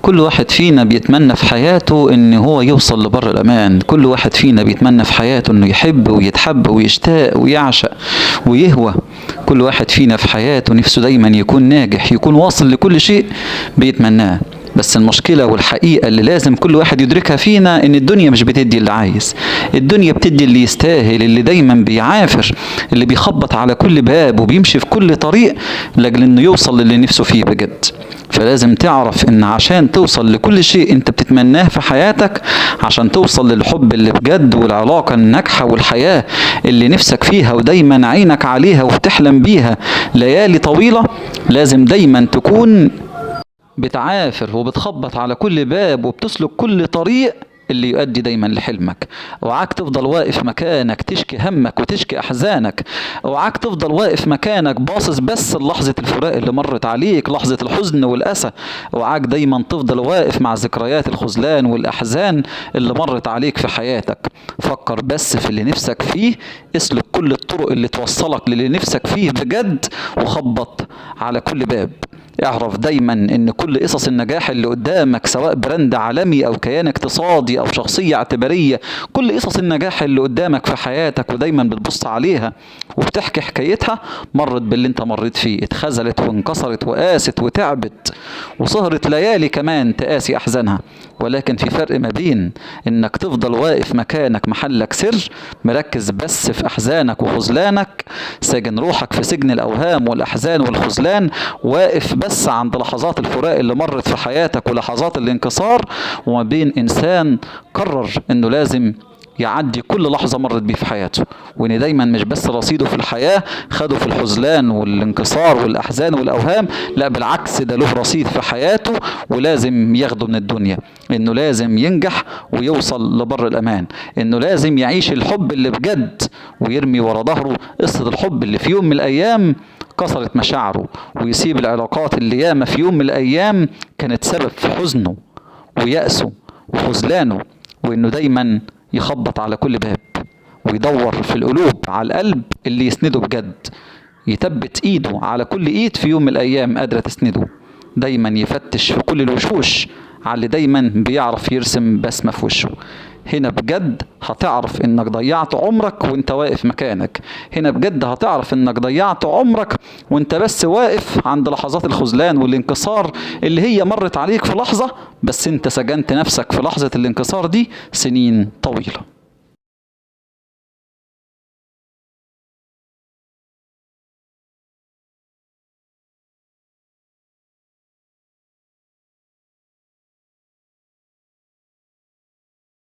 كل واحد فينا بيتمنى في حياته ان هو يوصل لبر الامان. كل واحد فينا بيتمنى في حياته انه يحب ويتحب ويشتاق ويعشق ويهوى. كل واحد فينا في حياته نفسه دايما يكون ناجح، يكون واصل لكل شيء بيتمناه. بس المشكلة والحقيقة اللي لازم كل واحد يدركها فينا ان الدنيا مش بتدي اللي عايز، الدنيا بتدي اللي يستاهل، اللي دايما بيعافر، اللي بيخبط على كل باب وبيمشي في كل طريق لاجل انه يوصل للي نفسه فيه بجد. فلازم تعرف ان عشان توصل لكل شيء انت بتتمناه في حياتك، عشان توصل للحب اللي بجد والعلاقة الناجحة والحياة اللي نفسك فيها ودايما عينك عليها وبتحلم بيها ليالي طويلة، لازم دايما تكون بتعافر وبتخبط على كل باب وبتسلك كل طريق اللي يؤدي دايما لحلمك. اوعاك تفضل واقف مكانك تشكي همك وتشكي احزانك، اوعاك تفضل واقف مكانك باصص بس لحظة الفراق اللي مرت عليك، لحظة الحزن والاسى. اوعاك دايما تفضل واقف مع ذكريات الخذلان والاحزان اللي مرت عليك في حياتك. فكر بس في اللي نفسك فيه، اسلك كل الطرق اللي توصلك للي نفسك فيه بجد، وخبط على كل باب. اعرف دايما ان كل قصص النجاح اللي قدامك، سواء براند عالمي او كيان اقتصادي او شخصية اعتبارية، كل قصص النجاح اللي قدامك في حياتك ودايما بتبص عليها وبتحكي حكايتها، مرت باللي انت مريت فيه، اتخذلت وانكسرت وقاست وتعبت وسهرت ليالي كمان تقاسي احزانها. ولكن في فرق ما بين انك تفضل واقف مكانك محلك سر مركز بس في احزانك وخذلانك، ساجن روحك في سجن الاوهام والاحزان والخذلان، واقف بس عند لحظات الفراق اللي مرت في حياتك ولحظات الانكسار، وما بين انسان قرر انه لازم يعدي كل لحظة مرت بيه في حياته، وان دايما مش بس رصيده في الحياة خده في الخذلان والانكسار والاحزان والاوهام، لا بالعكس ده له رصيد في حياته ولازم ياخده من الدنيا، انه لازم ينجح ويوصل لبر الامان، انه لازم يعيش الحب اللي بجد ويرمي ورا ظهره قصة الحب اللي في يوم من الايام كسرت مشاعره، ويسيب العلاقات اللي ياما في يوم من الايام كانت سبب في حزنه ويأسه وخذلانه، وانه دايما يخبط على كل باب ويدور في القلوب على القلب اللي يسنده بجد، يثبت ايده على كل ايد في يوم من الايام قادرة تسنده، دايما يفتش في كل الوشوش على اللي دايما بيعرف يرسم بسمة في وشه. هنا بجد هتعرف انك ضيعت عمرك وانت واقف مكانك، هنا بجد هتعرف انك ضيعت عمرك وانت بس واقف عند لحظات الخذلان والانكسار اللي هي مرت عليك في لحظة، بس انت سجنت نفسك في لحظة الانكسار دي سنين طويلة.